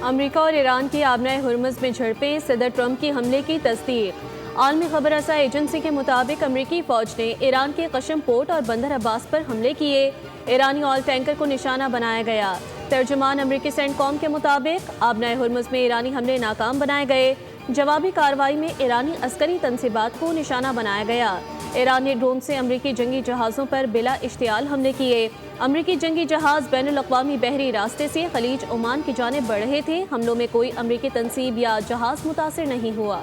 امریکہ اور ایران کی آبنائے ہرمز میں جھڑپیں، صدر ٹرمپ کی حملے کی تصدیق۔ عالمی خبر رساں ایجنسی کے مطابق امریکی فوج نے ایران کے قشم پورٹ اور بندر عباس پر حملے کیے، ایرانی آئل ٹینکر کو نشانہ بنایا گیا۔ ترجمان امریکی سینٹ کام کے مطابق آبنائے ہرمز میں ایرانی حملے ناکام بنائے گئے، جوابی کارروائی میں ایرانی عسکری تنصیبات کو نشانہ بنایا گیا۔ ایران نے ڈرون سے امریکی جنگی جہازوں پر بلا اشتعال حملے کیے۔ امریکی جنگی جہاز بین الاقوامی بحری راستے سے خلیج عمان کی جانب بڑھ رہے تھے۔ حملوں میں کوئی امریکی تنصیب یا جہاز متاثر نہیں ہوا۔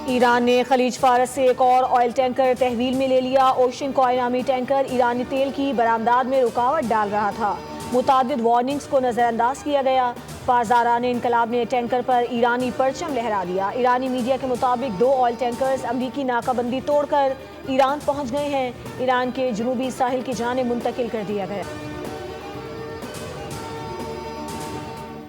ایران نے خلیج فارس سے ایک اور آئل ٹینکر تحویل میں لے لیا۔ اوشین کوائے نامی ٹینکر ایرانی تیل کی برآمدات میں رکاوٹ ڈال رہا تھا۔ متعدد وارننگز کو نظر انداز کیا گیا۔ پاسداران انقلاب نے ٹینکر پر ایرانی پرچم لہرا دیا۔ ایرانی میڈیا کے مطابق 2 آئل ٹینکرز امریکی ناکہ بندی توڑ کر ایران پہنچ گئے ہیں، ایران کے جنوبی ساحل کی جانب منتقل کر دیا گیا۔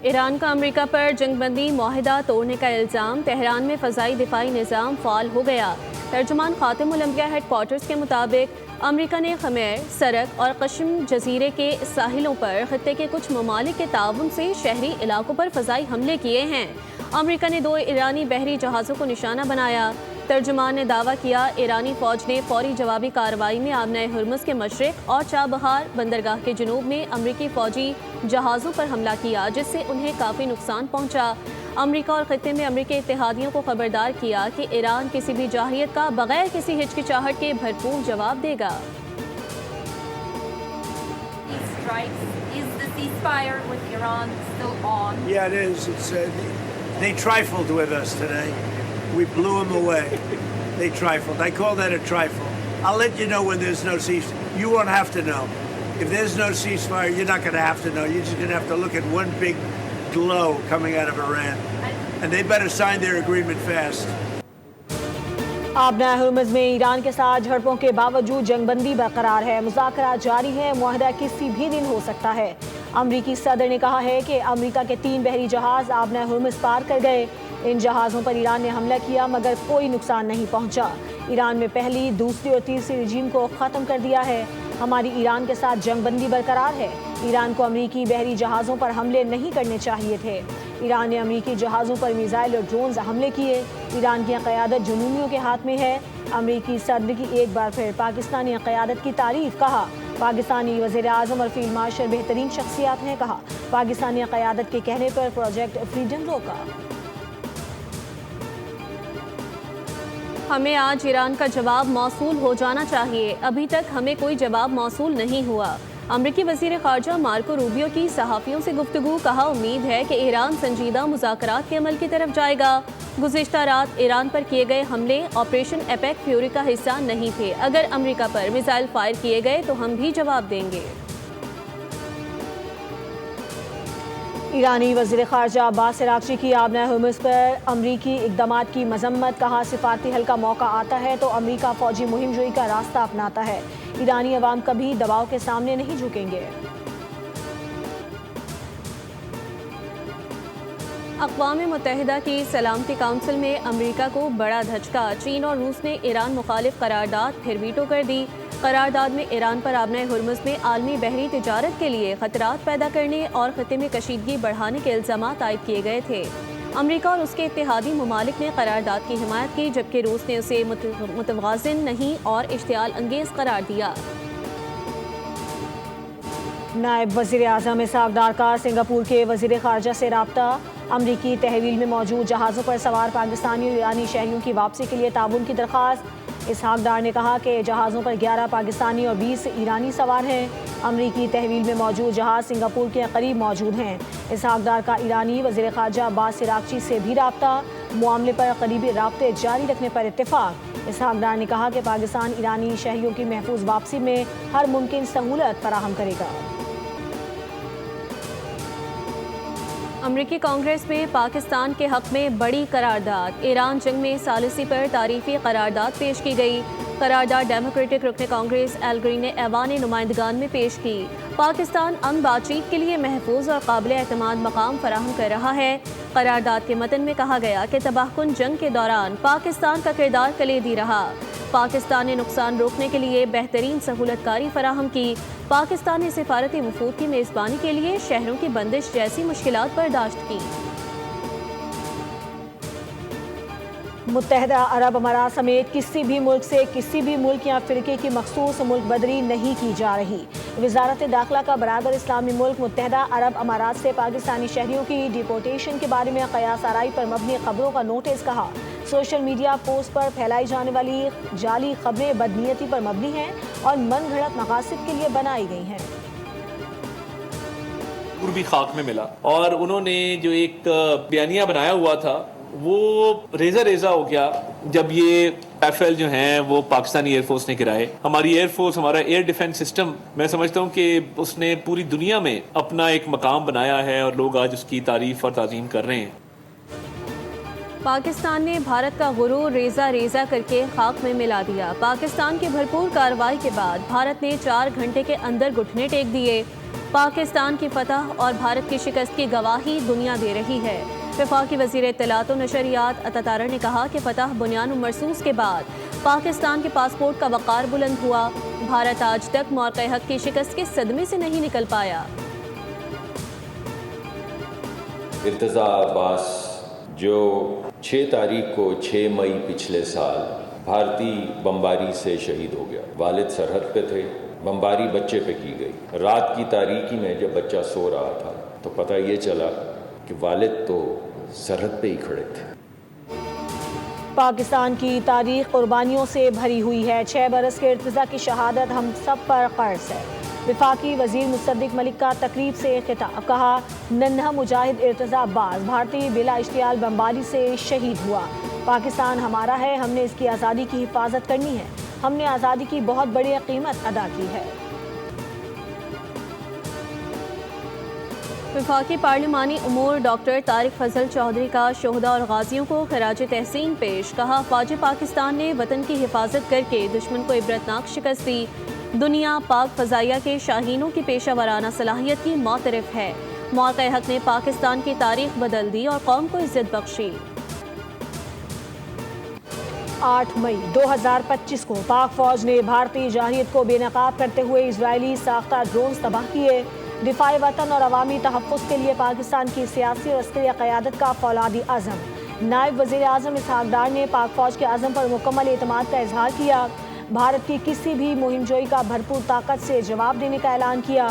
ایران کا امریکہ پر جنگ بندی معاہدہ توڑنے کا الزام، تہران میں فضائی دفاعی نظام فعال ہو گیا۔ ترجمان خاتم الانبیاء ہیڈ کوارٹرز کے مطابق امریکہ نے خمیر، سرک اور قشم جزیرے کے ساحلوں پر خطے کے کچھ ممالک کے تعاون سے شہری علاقوں پر فضائی حملے کیے ہیں۔ امریکہ نے 2 ایرانی بحری جہازوں کو نشانہ بنایا۔ ترجمان نے دعویٰ کیا ایرانی فوج نے فوری جوابی کارروائی میں آبنائے ہرمز کے مشرق اور چابہار بندرگاہ کے جنوب میں امریکی فوجی جہازوں پر حملہ کیا، جس سے انہیں کافی نقصان پہنچا۔ امریکہ اور خطے میں امریکی اتحادیوں کو خبردار کیا کہ ایران کسی بھی جارحیت کا بغیر کسی ہچکچاہٹ کے بھرپور جواب دے گا۔ Yeah, it is. They trifled with us today. We blew them away. They trifled. I call that a trifle. I'll let you know when there's no ceasefire. You won't have to know. If there's no ceasefire, you're not going to have to know. You're just going to have to look at one big glow coming out of Iran. And they better sign their agreement fast. آبنائے Hormuz میں ایران کے ساتھ جھڑپوں کے باوجود جنگ بندی برقرار ہے، مذاکرات جاری ہیں، معاہدہ کسی بھی دن ہو سکتا ہے۔ امریکی صدر نے کہا ہے کہ امریکہ کے 3 بحری جہاز آبنائے ہرمز پار کر گئے۔ ان جہازوں پر ایران نے حملہ کیا مگر کوئی نقصان نہیں پہنچا۔ ایران میں پہلی، دوسری اور تیسری رجیم کو ختم کر دیا ہے۔ ہماری ایران کے ساتھ جنگ بندی برقرار ہے۔ ایران کو امریکی بحری جہازوں پر حملے نہیں کرنے چاہیے تھے۔ ایران نے امریکی جہازوں پر میزائل اور ڈرونز حملے کیے۔ ایران کی قیادت جنونیوں کے ہاتھ میں ہے۔ امریکی صدر کی ایک بار پھر پاکستانی قیادت کی تعریف، کہا پاکستانی وزیر اعظم اور فیلڈ مارشل بہترین شخصیات ہیں، کہا پاکستانی قیادت کے کہنے پر پروجیکٹ فریڈم روکا۔ ہمیں آج ایران کا جواب موصول ہو جانا چاہیے، ابھی تک ہمیں کوئی جواب موصول نہیں ہوا۔ امریکی وزیر خارجہ مارکو روبیو کی صحافیوں سے گفتگو، کہا امید ہے کہ ایران سنجیدہ مذاکرات کے عمل کی طرف جائے گا۔ گزشتہ رات ایران پر کیے گئے حملے آپریشن ایپیک فیوری کا حصہ نہیں تھے، اگر امریکہ پر میزائل فائر کیے گئے تو ہم بھی جواب دیں گے۔ ایرانی وزیر خارجہ عباس عراقچی کی آبنائے ہرمز پر امریکی اقدامات کی مذمت، کہا سفارتی حل کا موقع آتا ہے تو امریکہ فوجی مہم جوئی کا راستہ اپناتا ہے، ایرانی عوام کبھی دباؤ کے سامنے نہیں جھکیں گے۔ اقوام متحدہ کی سلامتی کونسل میں امریکہ کو بڑا دھچکا، چین اور روس نے ایران مخالف قرارداد پھر ویٹو کر دی۔ قرارداد میں ایران پر آبنائے ہرمز میں عالمی بحری تجارت کے لیے خطرات پیدا کرنے اور خطے میں کشیدگی بڑھانے کے الزامات عائد کیے گئے تھے۔ امریکہ اور اس کے اتحادی ممالک نے قرارداد کی حمایت کی، جبکہ روس نے اسے متوازن نہیں اور اشتعال انگیز قرار دیا۔ نائب وزیر اعظم اسحاق ڈار کا سنگاپور کے وزیر خارجہ سے رابطہ، امریکی تحویل میں موجود جہازوں پر سوار پاکستانی اور ایرانی شہریوں کی واپسی کے لیے تعاون کی درخواست۔ اسحاق ڈار نے کہا کہ جہازوں پر 11 پاکستانی اور 20 ایرانی سوار ہیں۔ امریکی تحویل میں موجود جہاز سنگاپور کے قریب موجود ہیں۔ اسحاق ڈار کا ایرانی وزیر خارجہ عباس عراقچی سے بھی رابطہ، معاملے پر قریبی رابطے جاری رکھنے پر اتفاق۔ اسحاق ڈار نے کہا کہ پاکستان ایرانی شہریوں کی محفوظ واپسی میں ہر ممکن سہولت فراہم کرے گا۔ امریکی کانگریس میں پاکستان کے حق میں بڑی قرارداد، ایران جنگ میں ثالثی پر تعریفی قرارداد پیش کی گئی۔ قرارداد ڈیموکریٹک رکن کانگریس ایل گرین نے ایوان نمائندگان میں پیش کی۔ پاکستان امن بات چیت کے لیے محفوظ اور قابل اعتماد مقام فراہم کر رہا ہے۔ قرارداد کے متن میں کہا گیا کہ تباہ کن جنگ کے دوران پاکستان کا کردار کلیدی رہا۔ پاکستان نے نقصان روکنے کے لیے بہترین سہولت کاری فراہم کی۔ پاکستان نے سفارتی وفود کی میزبانی کے لیے شہروں کی بندش جیسی مشکلات برداشت کی۔ متحدہ عرب امارات سمیت کسی بھی ملک سے کسی بھی ملک یا فرقے کی مخصوص ملک بدری نہیں کی جا رہی۔ وزارت داخلہ کا برادر اسلامی ملک متحدہ عرب امارات سے پاکستانی شہریوں کی ڈیپورٹیشن کے بارے میں قیاس آرائی پر مبنی خبروں کا نوٹس کہا۔ سوشل میڈیا پوسٹ پر پھیلائی جانے والی جعلی خبریں بدنیتی پر مبنی ہیں اور من گھڑت مقاصد کے لیے بنائی گئی ہیں۔ بھی خاک میں ملا اور انہوں نے جو ایک بیانیہ بنایا ہوا تھا وہ ریزہ ہو گیا جب یہ ایف-ایل جو ہیں وہ پاکستانی ایئر فورس نے گرائے۔ ہماری ایئر فورس، ہمارا ایئر ڈیفنس سسٹم، میں سمجھتا ہوں کہ اس نے پوری دنیا میں اپنا ایک مقام بنایا ہے اور لوگ آج اس کی تعریف اور تعظیم کر رہے ہیں۔ پاکستان نے بھارت کا غرور ریزہ کر کے خاک میں ملا دیا۔ پاکستان کی بھرپور کارروائی کے بعد بھارت نے 4 گھنٹے کے اندر گھٹنے ٹیک دیے۔ پاکستان کی فتح اور بھارت کی شکست کی گواہی دنیا دے رہی ہے۔ وفاقی وزیر اطلاعات و نشریات عطا تارڑ نے کہا کہ فتح بنیان و مرصوص کے بعد پاکستان کے پاسپورٹ کا وقار بلند ہوا۔ بھارت آج تک موقع حق کی شکست کے صدمے سے نہیں نکل پایا۔ ارتضیٰ عباس جو 6 تاریخ کو 6 مئی پچھلے سال بھارتی بمباری سے شہید ہو گیا۔ والد سرحد پہ تھے، بمباری بچے پہ کی گئی۔ رات کی تاریکی میں جب بچہ سو رہا تھا تو پتہ یہ چلا کہ والد تو سرحد پہ ہی کھڑے تھے۔ پاکستان کی تاریخ قربانیوں سے بھری ہوئی ہے۔ 6 برس کے ارتضیٰ کی شہادت ہم سب پر قرض ہے۔ وفاقی وزیر مصدق ملک کا تقریب سے خطاب، کہا ننھا مجاہد ارتضیٰ عباس بھارتی بلا اشتعال بمباری سے شہید ہوا۔ پاکستان ہمارا ہے، ہم نے اس کی آزادی کی حفاظت کرنی ہے، ہم نے آزادی کی بہت بڑی قیمت ادا کی ہے۔ وفاقی پارلیمانی امور ڈاکٹر طارق فضل چودھری کا شہداء اور غازیوں کو خراج تحسین پیش، کہا فوج پاکستان نے وطن کی حفاظت کر کے دشمن کو عبرتناک شکست دی۔ دنیا پاک فضائیہ کے شاہینوں کی پیشہ ورانہ صلاحیت کی معترف ہے۔ موقع حق نے پاکستان کی تاریخ بدل دی اور قوم کو عزت بخشی۔ 8 مئی 2025 کو پاک فوج نے بھارتی جارحیت کو بے نقاب کرتے ہوئے اسرائیلی ساختہ ڈرونز تباہ کیے۔ دفاع وطن اور عوامی تحفظ کے لیے پاکستان کی سیاسی اور عسکری قیادت کا فولادی عزم۔ نائب وزیر اعظم اسحاق ڈار نے پاک فوج کے عزم پر مکمل اعتماد کا اظہار کیا۔ بھارت کی کسی بھی مہم جوئی کا بھرپور طاقت سے جواب دینے کا اعلان کیا۔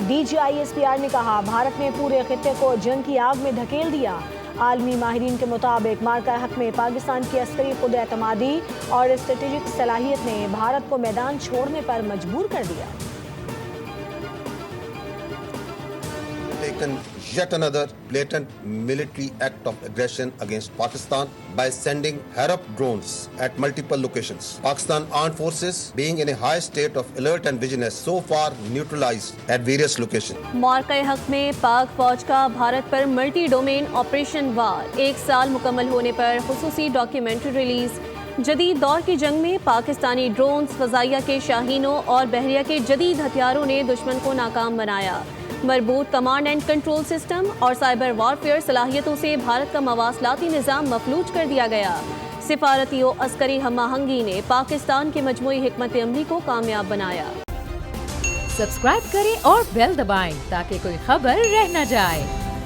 DGISPR نے کہا بھارت نے پورے خطے کو جنگ کی آگ میں دھکیل دیا۔ عالمی ماہرین کے مطابق مارکہ حق میں پاکستان کی عسکری خود اعتمادی اور اسٹریٹجک صلاحیت نے بھارت کو میدان چھوڑنے پر مجبور کر دیا۔ Taken yet another blatant military act of aggression against Pakistan by sending Harap drones at multiple locations. Pakistan Armed Forces, being in a high state of alert and vigilance, so far neutralized at various locations. موقع حق میں پاک فوج کا بھارت پر multi domain operation وار، 1 سال مکمل ہونے پر خصوصی ڈاکیومنٹری ریلیز۔ جدید دور کی جنگ میں پاکستانی ڈرونز، فضائیہ کے شاہینوں اور بحریہ کے جدید ہتھیاروں نے دشمن کو ناکام بنایا۔ مربوط کمانڈ اینڈ کنٹرول سسٹم اور سائبر وارفیئر صلاحیتوں سے بھارت کا مواصلاتی نظام مفلوج کر دیا گیا۔ سفارتی و عسکری ہم آہنگی نے پاکستان کی مجموعی حکمت عملی کو کامیاب بنایا۔ سبسکرائب کریں اور بیل دبائیں تاکہ کوئی خبر رہ نہ جائے۔